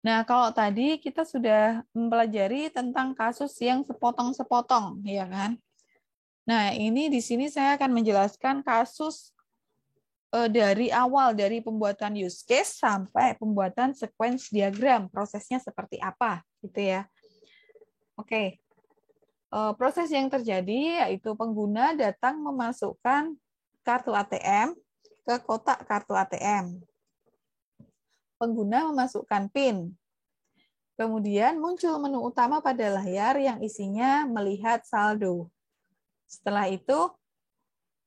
Nah, kalau tadi kita sudah mempelajari tentang kasus yang sepotong-sepotong, ya kan? Nah, ini di sini saya akan menjelaskan kasus dari awal, dari pembuatan use case sampai pembuatan sequence diagram, prosesnya seperti apa, gitu ya. Oke, proses yang terjadi yaitu pengguna datang memasukkan kartu ATM ke kotak kartu ATM. Pengguna memasukkan PIN. Kemudian muncul menu utama pada layar yang isinya melihat saldo. Setelah itu,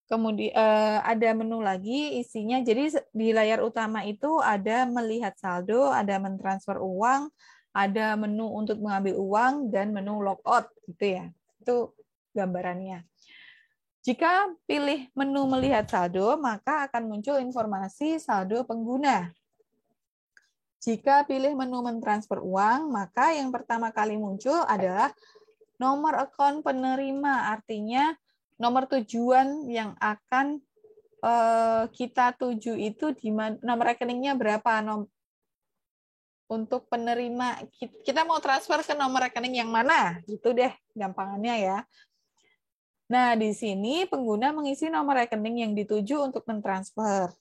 kemudian ada menu lagi isinya. Jadi di layar utama itu ada melihat saldo, ada mentransfer uang, ada menu untuk mengambil uang, dan menu logout, gitu ya. Itu gambarannya. Jika pilih menu melihat saldo, maka akan muncul informasi saldo pengguna. Jika pilih menu mentransfer uang, maka yang pertama kali muncul adalah nomor akun penerima, artinya nomor tujuan yang akan kita tuju itu di nomor rekeningnya berapa, untuk penerima kita mau transfer ke nomor rekening yang mana, gitu deh gampangannya ya. Nah, di sini pengguna mengisi nomor rekening yang dituju untuk mentransfer.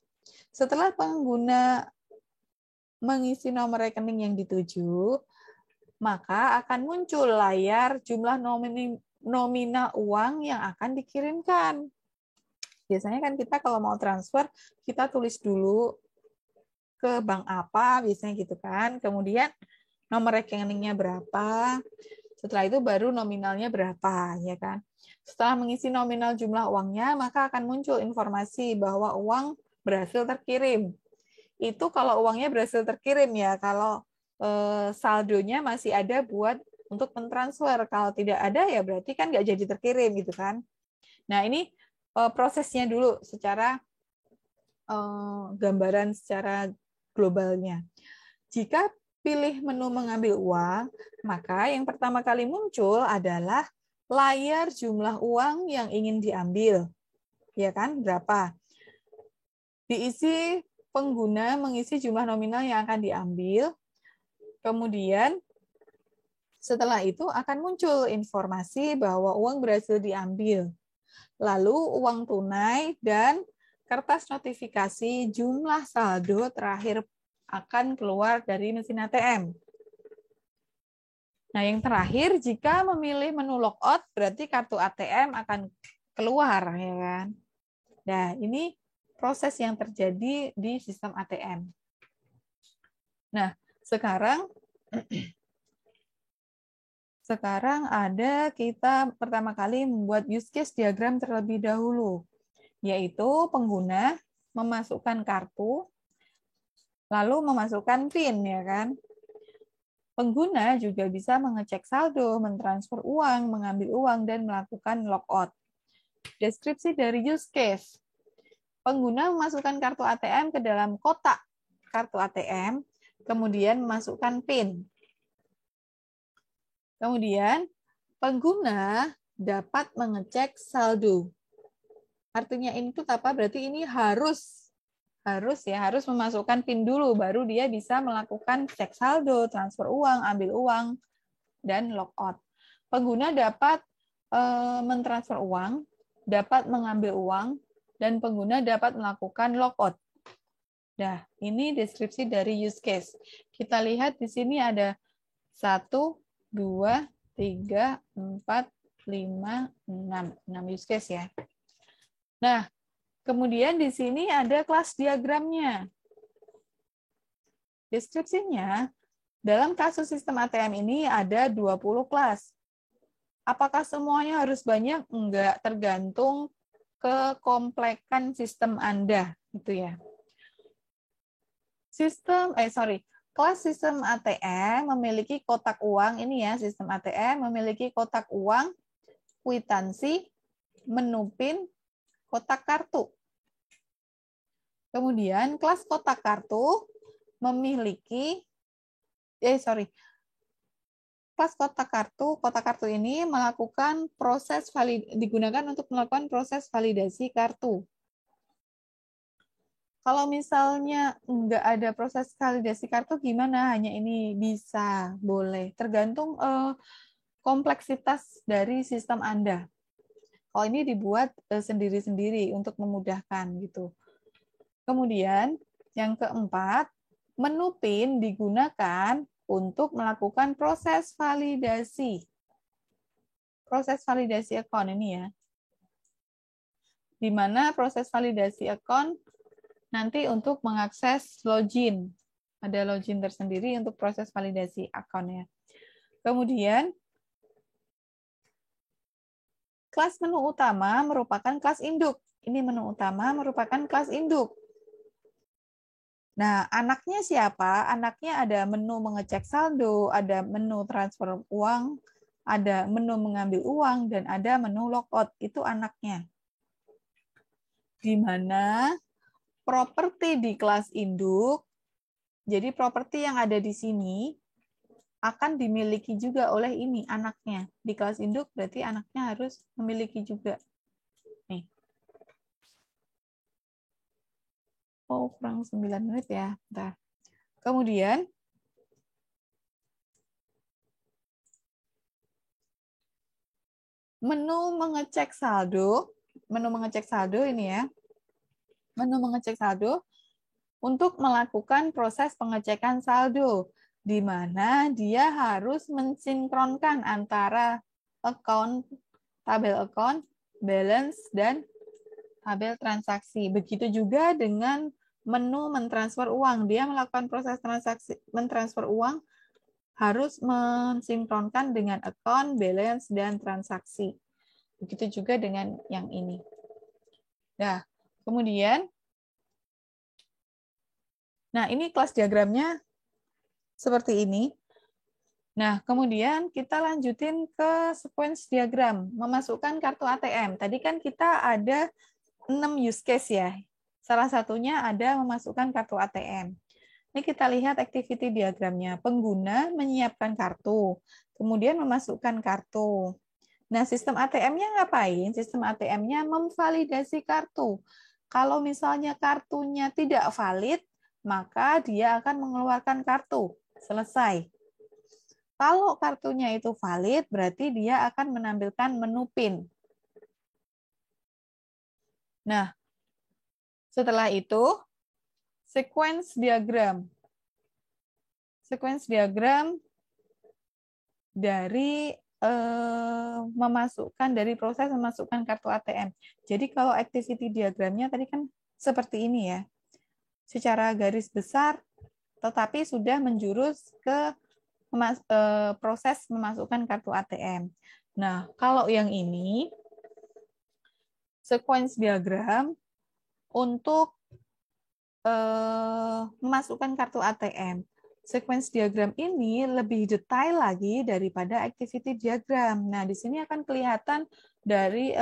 Setelah pengguna mengisi nomor rekening yang dituju, maka akan muncul layar jumlah nominal uang yang akan dikirimkan. Biasanya kan kita kalau mau transfer, kita tulis dulu ke bank apa, biasanya gitu kan. Kemudian nomor rekeningnya berapa, setelah itu baru nominalnya berapa, ya kan. Setelah mengisi nominal jumlah uangnya, maka akan muncul informasi bahwa uang berhasil terkirim. Itu kalau uangnya berhasil terkirim ya, kalau saldonya masih ada buat untuk mentransfer. Kalau tidak ada ya berarti kan nggak jadi terkirim gitu kan. Nah ini prosesnya dulu secara gambaran secara globalnya. Jika pilih menu mengambil uang, maka yang pertama kali muncul adalah layar jumlah uang yang ingin diambil. Ya kan, berapa? Diisi pengguna mengisi jumlah nominal yang akan diambil. Kemudian setelah itu akan muncul informasi bahwa uang berhasil diambil. Lalu uang tunai dan kertas notifikasi jumlah saldo terakhir akan keluar dari mesin ATM. Nah, yang terakhir, jika memilih menu logout, berarti kartu ATM akan keluar, ya kan? Nah, ini proses yang terjadi di sistem ATM. Nah, sekarang ada kita pertama kali membuat use case diagram terlebih dahulu, yaitu pengguna memasukkan kartu, lalu memasukkan PIN, ya kan? Pengguna juga bisa mengecek saldo, mentransfer uang, mengambil uang, dan melakukan logout. Deskripsi dari use case. Pengguna memasukkan kartu ATM ke dalam kotak kartu ATM, kemudian memasukkan PIN. Kemudian, pengguna dapat mengecek saldo. Artinya ini tuh apa? Berarti ini harus memasukkan PIN dulu, baru dia bisa melakukan cek saldo, transfer uang, ambil uang, dan logout. Pengguna dapat mentransfer uang, dapat mengambil uang, dan pengguna dapat melakukan logout. Nah, ini deskripsi dari use case. Kita lihat di sini ada 1, 2, 3, 4, 5, 6 use case ya. Nah, kemudian di sini ada kelas diagramnya. Deskripsinya, dalam kasus sistem ATM ini ada 20 kelas. Apakah semuanya harus banyak? Enggak, tergantung kekomplekan sistem Anda, gitu ya. Kelas sistem ATM memiliki kotak uang, ini ya, sistem ATM memiliki kotak uang, kwitansi, menu PIN, kotak kartu. Kemudian kelas kotak kartu memiliki, kelas kotak kartu ini melakukan digunakan untuk melakukan proses validasi kartu. Kalau misalnya nggak ada proses validasi kartu gimana? Hanya ini bisa, boleh. Tergantung kompleksitas dari sistem Anda. Kalau ini dibuat sendiri-sendiri untuk memudahkan gitu. Kemudian yang keempat, menu PIN digunakan untuk melakukan proses validasi. Proses validasi akun ini ya. Di mana proses validasi akun nanti untuk mengakses login. Ada login tersendiri untuk proses validasi akunnya. Kemudian, kelas menu utama merupakan kelas induk. Ini menu utama merupakan kelas induk. Nah, anaknya siapa? Anaknya ada menu mengecek saldo, ada menu transfer uang, ada menu mengambil uang, dan ada menu logout. Itu anaknya. Di mana properti di kelas induk, jadi properti yang ada di sini akan dimiliki juga oleh ini, anaknya. Di kelas induk berarti anaknya harus memiliki juga. Nih. Oh, kurang 9 menit ya. Bentar. Kemudian, menu mengecek saldo ini ya. Menu mengecek saldo untuk melakukan proses pengecekan saldo, di mana dia harus mensinkronkan antara tabel account, balance, dan tabel transaksi. Begitu juga dengan menu mentransfer uang. Dia melakukan proses transaksi mentransfer uang harus mensinkronkan dengan account, balance, dan transaksi. Begitu juga dengan yang ini. Nah, kemudian, nah ini kelas diagramnya seperti ini. Nah, kemudian kita lanjutin ke sequence diagram, memasukkan kartu ATM. Tadi kan kita ada 6 use case ya. Salah satunya ada memasukkan kartu ATM. Ini kita lihat activity diagramnya. Pengguna menyiapkan kartu, kemudian memasukkan kartu. Nah, sistem ATM-nya ngapain? Sistem ATM-nya memvalidasi kartu. Kalau misalnya kartunya tidak valid, maka dia akan mengeluarkan kartu. Selesai. Kalau kartunya itu valid, berarti dia akan menampilkan menu PIN. Nah, setelah itu, sequence diagram. Sequence diagram dari dari proses memasukkan kartu ATM. Jadi kalau activity diagramnya tadi kan seperti ini ya. Secara garis besar, tetapi sudah menjurus ke proses memasukkan kartu ATM. Nah, kalau yang ini, sequence diagram untuk memasukkan kartu ATM. Sequence diagram ini lebih detail lagi daripada activity diagram. Nah, di sini akan kelihatan dari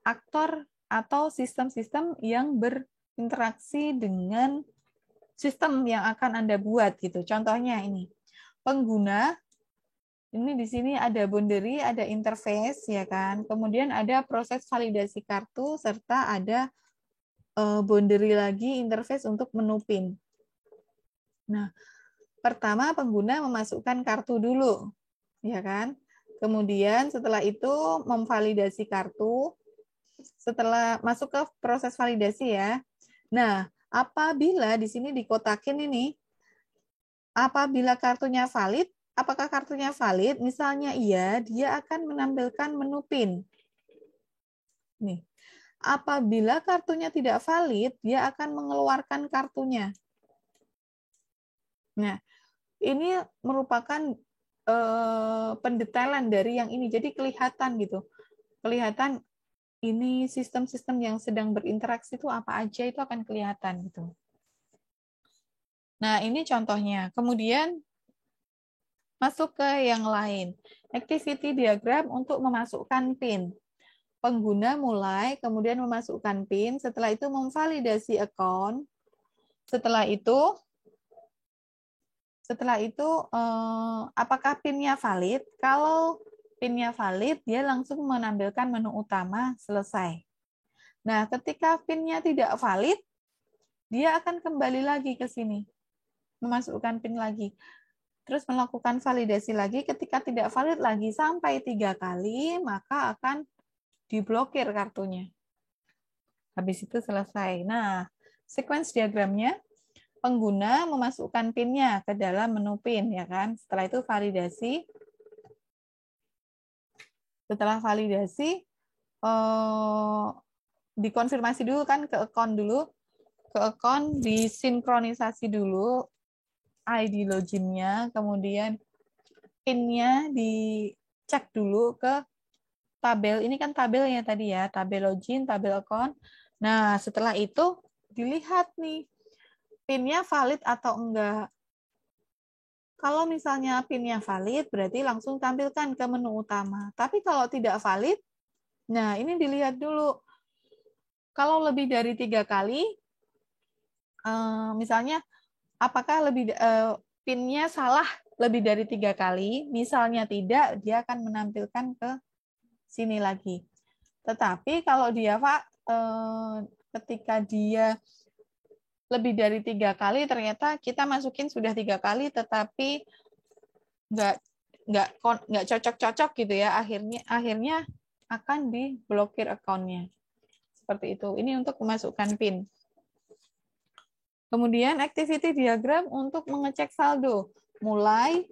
aktor atau sistem-sistem yang berinteraksi dengan sistem yang akan Anda buat gitu. Contohnya ini. Pengguna, ini di sini ada boundary, ada interface ya kan. Kemudian ada proses validasi kartu serta ada boundary lagi interface untuk menu PIN. Nah, pertama pengguna memasukkan kartu dulu, ya kan? Kemudian setelah itu memvalidasi kartu. Setelah masuk ke proses validasi ya. Nah, apabila di sini dikotakin ini, apabila kartunya valid, apakah kartunya valid? Misalnya iya, dia akan menampilkan menu PIN. Nih. Apabila kartunya tidak valid, dia akan mengeluarkan kartunya. Nah, ini merupakan pendetailan dari yang ini. Jadi kelihatan gitu. Kelihatan ini sistem-sistem yang sedang berinteraksi itu apa aja itu akan kelihatan gitu. Nah, ini contohnya. Kemudian masuk ke yang lain. Activity diagram untuk memasukkan PIN. Pengguna mulai, kemudian memasukkan PIN, setelah itu memvalidasi account, setelah itu apakah PIN-nya valid? Kalau PIN-nya valid, dia langsung menampilkan menu utama selesai. Nah, ketika PIN-nya tidak valid, dia akan kembali lagi ke sini, memasukkan PIN lagi. Terus melakukan validasi lagi, ketika tidak valid lagi sampai 3 kali, maka akan diblokir kartunya. Habis itu selesai. Nah, sequence diagramnya, pengguna memasukkan PIN-nya ke dalam menu PIN, ya kan? Setelah itu validasi. Setelah validasi, dikonfirmasi dulu kan ke account dulu. Ke account disinkronisasi dulu ID login-nya, kemudian PIN-nya dicek dulu ke tabel. Ini kan tabelnya tadi ya, tabel login, tabel account. Nah, setelah itu dilihat nih, PIN-nya valid atau enggak. Kalau misalnya PIN-nya valid, berarti langsung tampilkan ke menu utama. Tapi kalau tidak valid, nah ini dilihat dulu. Kalau lebih dari 3 kali, misalnya apakah PIN-nya salah lebih dari 3 kali, misalnya tidak, dia akan menampilkan ke sini lagi. Tetapi kalau dia Pak, ketika dia lebih dari 3 kali, ternyata kita masukin sudah 3 kali, tetapi nggak cocok-cocok gitu ya, akhirnya akan diblokir akunnya. Seperti itu. Ini untuk memasukkan PIN. Kemudian activity diagram untuk mengecek saldo. Mulai,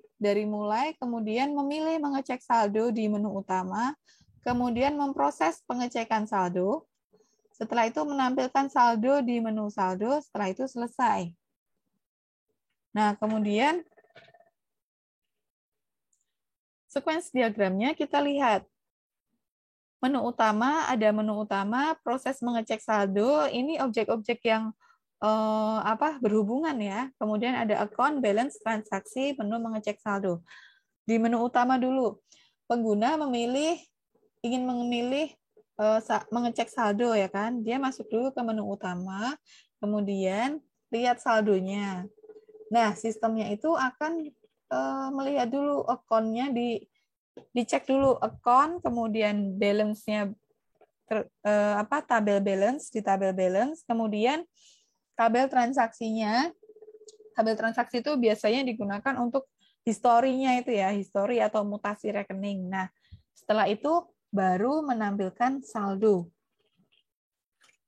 kemudian memilih mengecek saldo di menu utama, kemudian memproses pengecekan saldo. Setelah itu menampilkan saldo di menu saldo, setelah itu selesai. Nah, kemudian sequence diagramnya kita lihat. Menu utama, ada menu utama, proses mengecek saldo, ini objek-objek yang berhubungan ya. Kemudian ada account, balance, transaksi, menu mengecek saldo. Di menu utama dulu, pengguna ingin memilih mengecek saldo ya kan, dia masuk dulu ke menu utama, kemudian lihat saldonya. Nah, sistemnya itu akan melihat dulu account-nya, dicek dulu account, kemudian balance-nya, tabel balance, di tabel balance, kemudian tabel transaksinya. Tabel transaksi itu biasanya digunakan untuk historinya itu ya, histori atau mutasi rekening. Nah, setelah itu baru menampilkan saldo.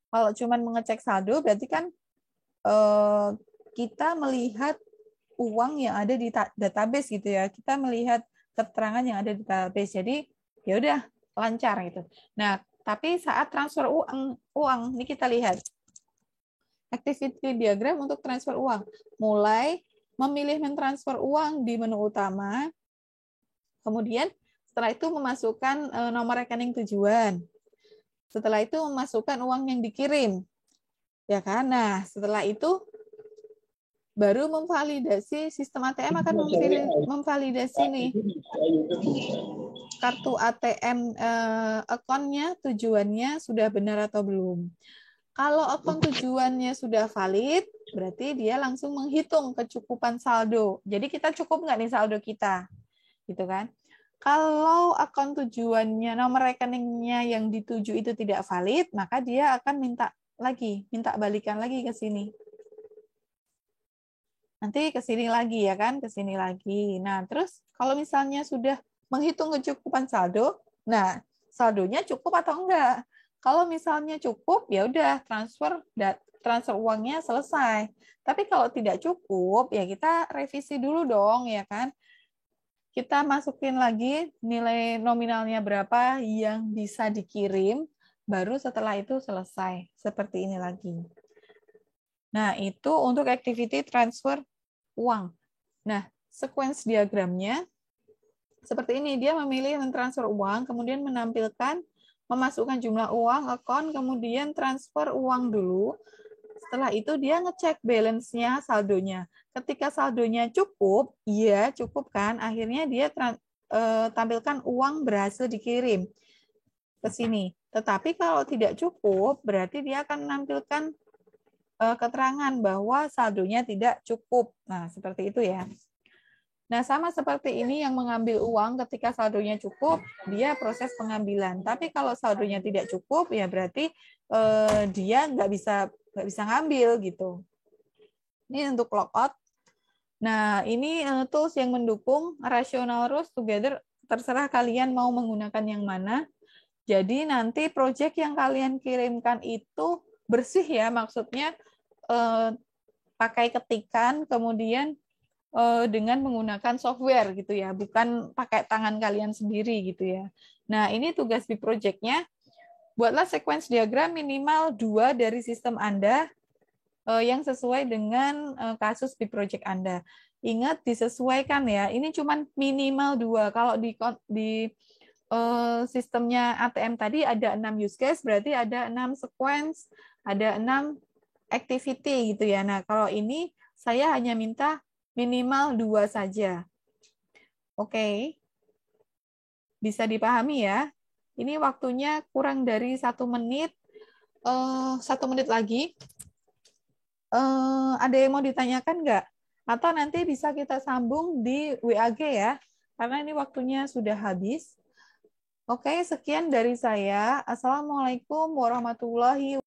Kalau cuma mengecek saldo, berarti kan kita melihat uang yang ada di database gitu ya. Kita melihat keterangan yang ada di database. Jadi ya udah lancar gitu. Nah, tapi saat transfer uang ini kita lihat activity diagram untuk transfer uang. Mulai memilih mentransfer uang di menu utama. Kemudian setelah itu memasukkan nomor rekening tujuan. Setelah itu memasukkan uang yang dikirim. Ya kan? Nah, setelah itu baru memvalidasi, sistem ATM akan memvalidasi nih kartu ATM akunnya, tujuannya sudah benar atau belum. Kalau akun tujuannya sudah valid, berarti dia langsung menghitung kecukupan saldo. Jadi kita cukup nggak nih saldo kita, gitu kan? Kalau akun tujuannya, nomor rekeningnya yang dituju itu tidak valid, maka dia akan minta balikan lagi ke sini. Nanti ke sini lagi ya kan, ke sini lagi. Nah, terus kalau misalnya sudah menghitung kecukupan saldo, nah saldonya cukup atau enggak? Kalau misalnya cukup, ya udah transfer uangnya selesai. Tapi kalau tidak cukup, ya kita revisi dulu dong, ya kan? Kita masukin lagi nilai nominalnya berapa yang bisa dikirim, baru setelah itu selesai. Seperti ini lagi. Nah, itu untuk activity transfer uang. Nah, sequence diagramnya seperti ini. Dia memilih mentransfer uang, kemudian memasukkan jumlah uang, account, kemudian transfer uang dulu. Setelah itu dia ngecek balance-nya, saldonya. Ketika saldonya cukup, iya cukup kan, akhirnya dia tampilkan uang berhasil dikirim ke sini. Tetapi kalau tidak cukup, berarti dia akan menampilkan keterangan bahwa saldonya tidak cukup. Nah, seperti itu ya. Nah, sama seperti ini yang mengambil uang ketika saldonya cukup, dia proses pengambilan. Tapi kalau saldonya tidak cukup, ya berarti dia nggak bisa ngambil gitu. Ini untuk logout. Nah, ini tools yang mendukung rational rules together. Terserah kalian mau menggunakan yang mana. Jadi nanti project yang kalian kirimkan itu bersih ya, maksudnya pakai ketikan, kemudian dengan menggunakan software gitu ya, bukan pakai tangan kalian sendiri gitu ya. Nah, ini tugas di project-nya. Buatlah sequence diagram minimal 2 dari sistem Anda yang sesuai dengan kasus di project Anda. Ingat disesuaikan ya, ini cuma minimal 2. Kalau di sistemnya ATM tadi ada 6 use case, berarti ada 6 sequence, ada 6 activity gitu ya. Nah, kalau ini saya hanya minta minimal 2 saja. Oke. Bisa dipahami ya. Ini waktunya kurang dari 1 menit. 1 menit lagi. Ada yang mau ditanyakan nggak? Atau nanti bisa kita sambung di WAG ya. Karena ini waktunya sudah habis. Oke, sekian dari saya. Assalamualaikum warahmatullahi wabarakatuh.